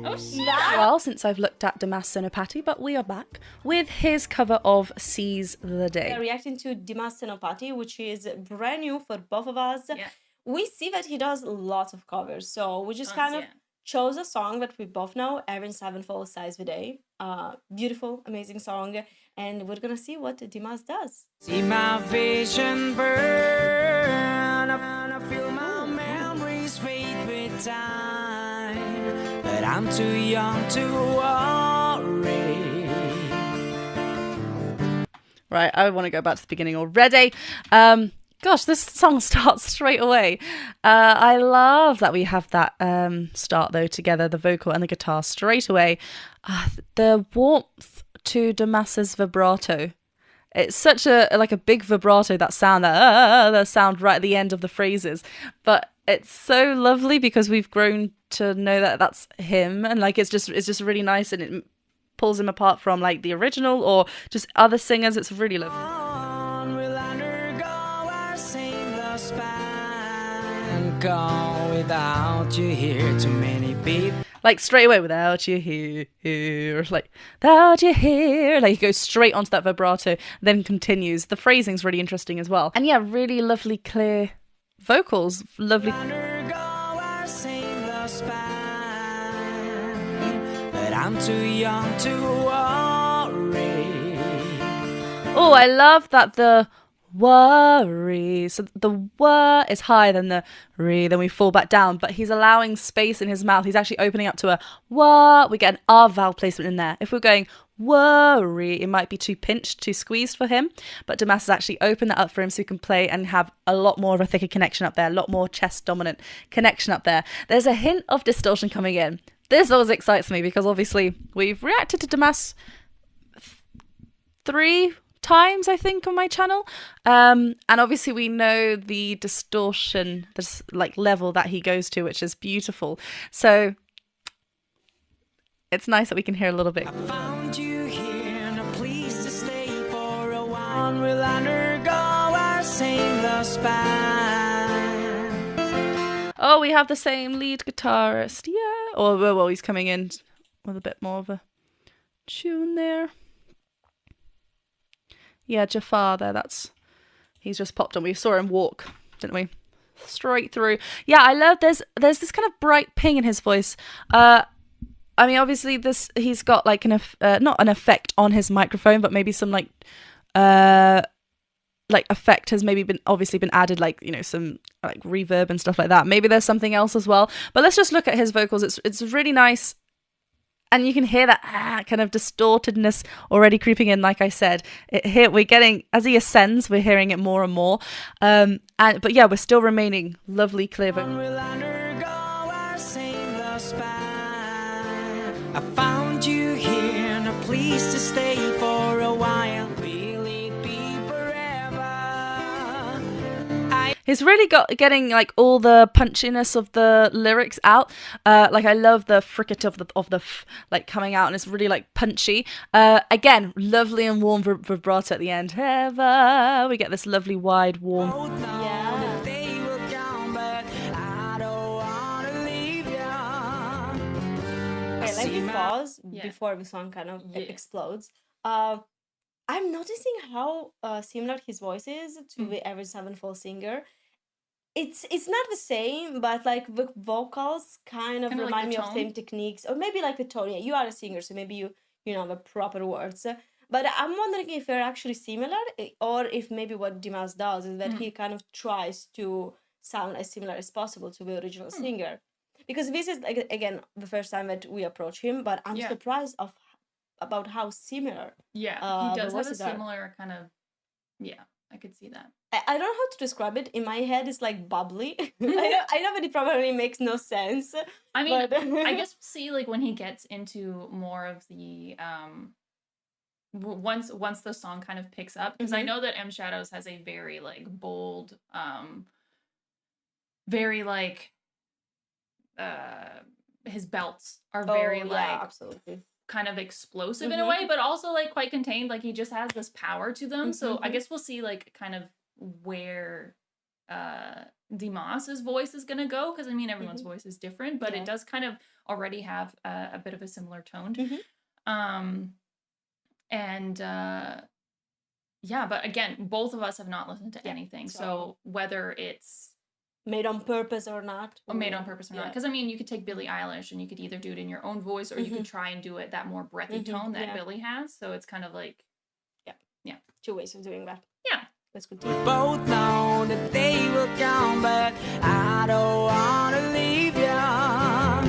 Oh shit! Well, since I've looked at Dimas Senopati, but we are back with his cover of Seize the We are Day. reacting to Dimas Senopati, which is brand new for both of us. Yeah. We see that he does lots of covers, so we just kind of chose a song that we both know, Avenged Sevenfold Seize the Day. Beautiful, amazing song, and we're gonna see what Dimas does. See my vision burn, I feel my memories fade with time, but I'm too young to worry. Right, I want to go back to the beginning already. Gosh, this song starts straight away. I love that we have that start though together, the vocal and the guitar straight away. The warmth to Dimas's vibrato. It's such a big vibrato, that sound right at the end of the phrases, but it's so lovely because we've grown to know that that's him, and like it's just really nice, and it pulls him apart from like the original or just other singers. It's really lovely. Go without you here, too many people. Like straight away, without you here, like without you here, like he goes straight onto that vibrato, then continues. The phrasing's really interesting as well, and yeah, really lovely, clear vocals, lovely. But I'm too young to worry. Oh, I love that the worry. So the word is higher than the re, then we fall back down, but he's allowing space in his mouth. He's actually opening up to a wah. We get an R vowel placement in there. If we're going worry, it might be too pinched, too squeezed for him, but Dimas has actually opened that up for him so he can play and have a lot more of a thicker connection up there, a lot more chest dominant connection up there. There's a hint of distortion coming in. This always excites me because obviously we've reacted to Dimas 3 times, I think, on my channel, and obviously we know the distortion, this like level that he goes to, which is beautiful. So it's nice that we can hear a little bit. I found you here, no please to stay for a while. We'll undergo our same span. Oh, we have the same lead guitarist, yeah. Or well, he's coming in with a bit more of a tune there. Yeah, Jafar there, he's just popped on. We saw him walk, didn't we? Straight through. Yeah, I love there's this kind of bright ping in his voice. I mean, obviously he's got like not an effect on his microphone, but maybe some like effect has maybe been added, like, you know, some like reverb and stuff like that. Maybe there's something else as well. But let's just look at his vocals. It's really nice. And you can hear that kind of distortedness already creeping in, like I said. Here we're getting, as he ascends, we're hearing it more and more. But yeah, we're still remaining lovely, clear vocals. I found you here, no please to stay for a while. Will it be forever? He's really getting like all the punchiness of the lyrics out. Like I love the fricket of the f, like coming out, and it's really like punchy. Again, lovely and warm vibrato at the end. Ever we get this lovely wide warm. Yeah. They will come, but I don't wanna leave ya. Okay, let me pause before the song kind of explodes. I'm noticing how similar his voice is to the average Sevenfold singer. It's not the same, but like the vocals kind of Kinda like remind the me of tone? same techniques, or maybe like the tone. Yeah, you are a singer, so maybe you know the proper words. But I'm wondering if they're actually similar, or if maybe what Dimas does is that he kind of tries to sound as similar as possible to the original singer. Because this is like again the first time that we approach him, but I'm surprised about how similar. Yeah, the he does have a voices are. similar kind of. Yeah, I could see that. I don't know how to describe it. In my head, it's like bubbly. I know that it probably makes no sense. I mean, but I guess see like when he gets into more of the once the song kind of picks up, because I know that M Shadows has a very like bold, very like his belts are very like absolutely. kind of explosive in a way, but also like quite contained. Like he just has this power to them. So I guess we'll see like kind of where Dimas's voice is gonna go, because I mean everyone's voice is different, but it does kind of already have a bit of a similar tone. And yeah, but again, both of us have not listened to anything, so whether it's made on purpose or not, made on purpose or not, because I mean you could take Billie Eilish and you could either do it in your own voice, or you could try and do it that more breathy tone that Billie has, so it's kind of like two ways of doing that. Let's We continue. both know that they will come, but I don't wanna leave ya.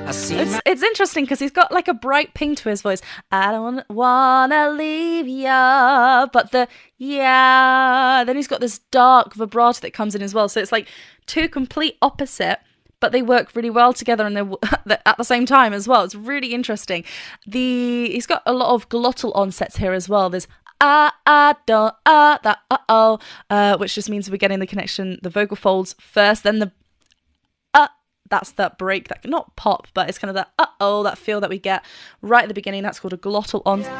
I see It's interesting because he's got like a bright ping to his voice. I don't wanna leave ya, but the then he's got this dark vibrato that comes in as well. So it's like two complete opposite, but they work really well together, and they're at the same time as well. It's really interesting. He's got a lot of glottal onsets here as well. There's don't that which just means we're getting the connection, the vocal folds first, then the that's that break, that not pop, but it's kind of that that feel that we get right at the beginning. That's called a glottal onset.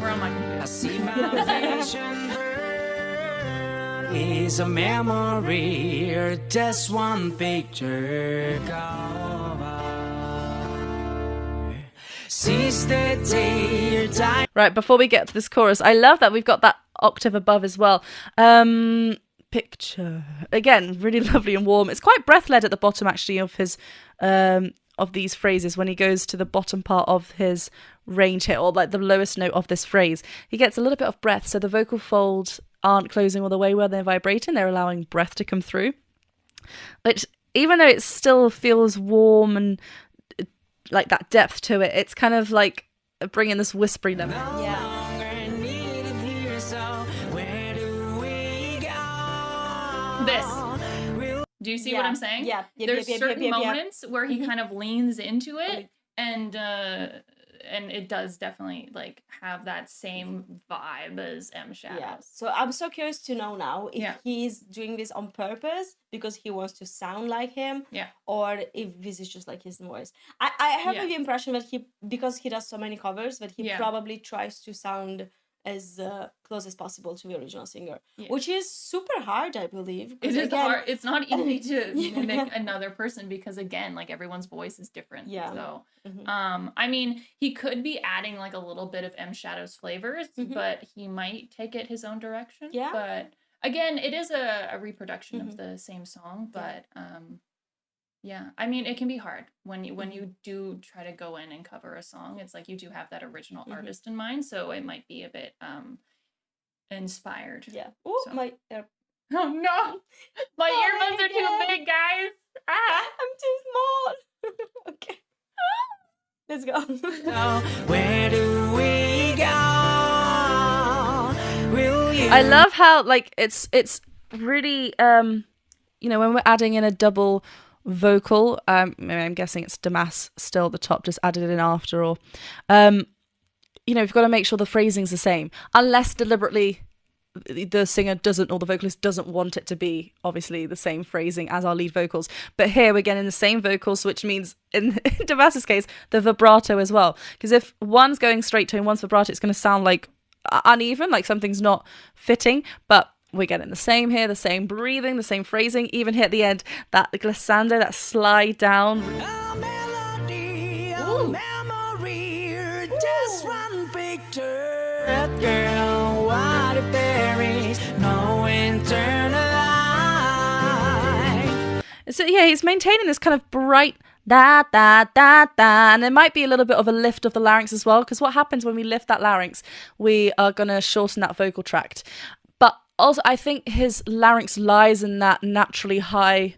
we're on my computer. I see my vision burn. Is a memory or just one picture? Since the day you're dying. Right, before we get to this chorus, I love that we've got that octave above as well. Picture. Again, really lovely and warm. It's quite breath-led at the bottom, actually, of his of these phrases when he goes to the bottom part of his range here, or like the lowest note of this phrase. He gets a little bit of breath, so the vocal folds aren't closing all the way where they're vibrating. They're allowing breath to come through. Which, even though it still feels warm and like that depth to it, it's kind of like bringing this whispery level. This. Do you see what I'm saying? There's certain moments where he kind of leans into it, and it does definitely like have that same vibe as M Shadows. Yeah. So I'm so curious to know now if he's doing this on purpose because he wants to sound like him, or if this is just like his voice. I have the impression that because he does so many covers, that he probably tries to sound as close as possible to the original singer, which is super hard, I believe. It is hard. It's not easy to mimic another person because, again, like everyone's voice is different. So, I mean, he could be adding like a little bit of M Shadow's flavors, but he might take it his own direction. But again, it is a reproduction of the same song. But I mean, it can be hard when you do try to go in and cover a song. It's like you do have that original artist in mind, so it might be a bit inspired. Oh, so. my Oh no! My earbuds are too big, guys! I'm too small! Okay. Let's go. Where do we go? Will you? I love how like it's really when we're adding in a double vocal, I'm guessing it's Dimas still at the top, just added in after, or you've got to make sure the phrasing's the same, unless deliberately the singer doesn't, or the vocalist doesn't want it to be obviously the same phrasing as our lead vocals. But here we're getting the same vocals, which means in Dimas's case the vibrato as well, because if one's going straight tone, one's vibrato, it's going to sound like uneven, like something's not fitting. But we're getting the same here, the same breathing, the same phrasing. Even here at the end, that glissando, that slide down. A melody, a memory, just one picture. That girl, what if there is no internal light? So yeah, he's maintaining this kind of bright da da da da, and there might be a little bit of a lift of the larynx as well, because what happens when we lift that larynx, we are going to shorten that vocal tract. Also, I think his larynx lies in that naturally high,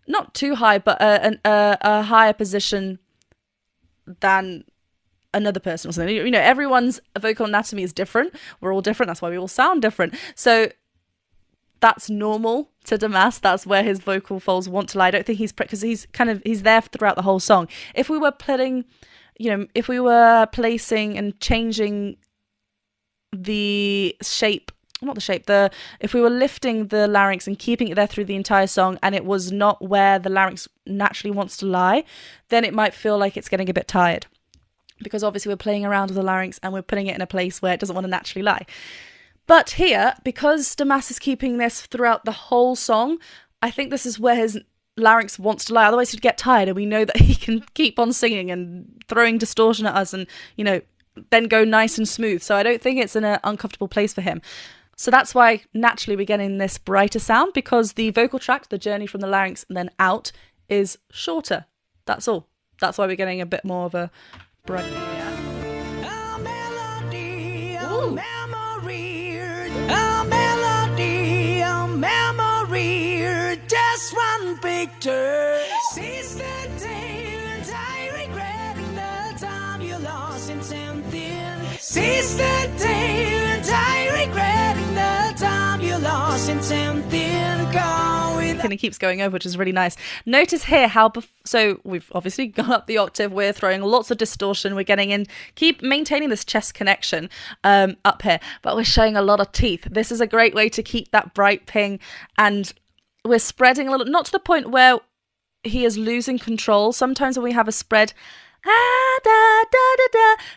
not too high, but a higher position than another person or something. Everyone's vocal anatomy is different. We're all different. That's why we all sound different. So that's normal to Dimas. That's where his vocal folds want to lie. I don't think because he's there throughout the whole song. If we were placing and changing the shape, if we were lifting the larynx and keeping it there through the entire song, and it was not where the larynx naturally wants to lie, then it might feel like it's getting a bit tired, because obviously we're playing around with the larynx and we're putting it in a place where it doesn't want to naturally lie. But here, because Dimas is keeping this throughout the whole song, I think this is where his larynx wants to lie. Otherwise he'd get tired, and we know that he can keep on singing and throwing distortion at us and, you know, then go nice and smooth. So I don't think it's in an uncomfortable place for him. So that's why naturally we're getting this brighter sound, because the vocal tract, the journey from the larynx and then out, is shorter. That's all. That's why we're getting a bit more of a bright. A melody, a memory, a melody, a memory, just one picture. Since the day that I regretting the time you lost in something. Since the day that I regretting the time you lost in something. Go with. And he keeps going over, which is really nice. Notice here how so we've obviously gone up the octave, we're throwing lots of distortion, we're getting in, keep maintaining this chest connection up here, but we're showing a lot of teeth. This is a great way to keep that bright ping, and we're spreading a little, not to the point where he is losing control. Sometimes when we have a spread,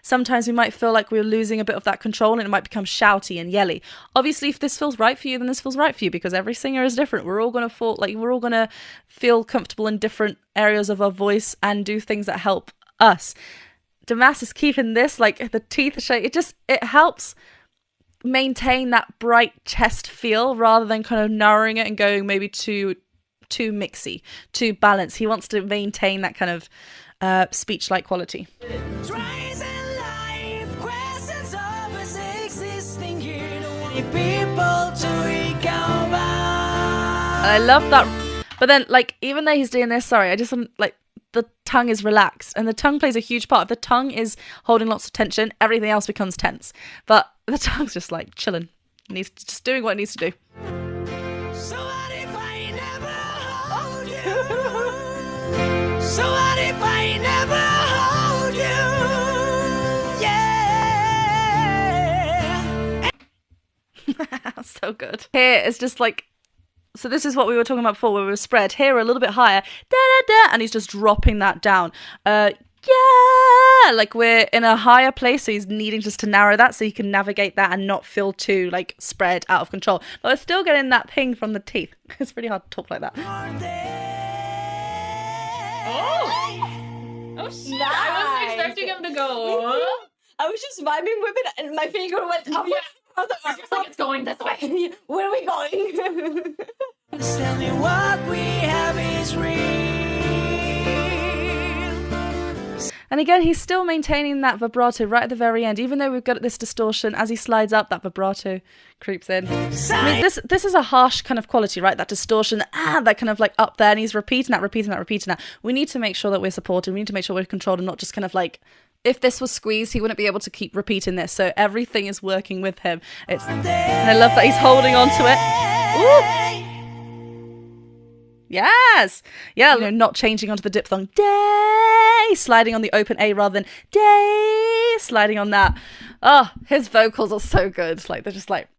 sometimes we might feel like we're losing a bit of that control, and it might become shouty and yelly. Obviously, if this feels right for you, then this feels right for you, because every singer is different. We're all going to feel comfortable in different areas of our voice and do things that help us. Dimas is keeping this, like the teeth shape. It helps maintain that bright chest feel rather than kind of narrowing it and going maybe too mixy, too balanced. He wants to maintain that kind of speech-like quality. I love that. But then, like, even though he's doing this, sorry, I just want, like, the tongue is relaxed, and the tongue plays a huge part. If the tongue is holding lots of tension, everything else becomes tense. But the tongue's just like chilling. He's just doing what it needs to do. So what if I never hold you? So what if I never hold you? Yeah. So good. Here it's just like, so this is what we were talking about before, where we were spread. Here we're a little bit higher, da da da, and he's just dropping that down. Yeah, like we're in a higher place, so he's needing just to narrow that so he can navigate that and not feel too like spread out of control. But we're still getting that ping from the teeth. It's really hard to talk like that. Oh shit! Nice. I wasn't expecting him to go. I was just vibing with it, and my finger went up. Yeah. Just like it's going this way. Where are we going? Tell me what we have is real. And again, he's still maintaining that vibrato right at the very end. Even though we've got this distortion, as he slides up, that vibrato creeps in. I mean, this is a harsh kind of quality, right? That distortion, that kind of like up there, and he's repeating that. We need to make sure that we're supported. We need to make sure we're controlled and not just kind of like, if this was squeezed, he wouldn't be able to keep repeating this. So everything is working with him. And I love that he's holding on to it. Ooh. Yes. Yeah, you know, not changing onto the diphthong. Day. Sliding on the open A rather than day. Sliding on that. Oh, his vocals are so good. Like, they're just like,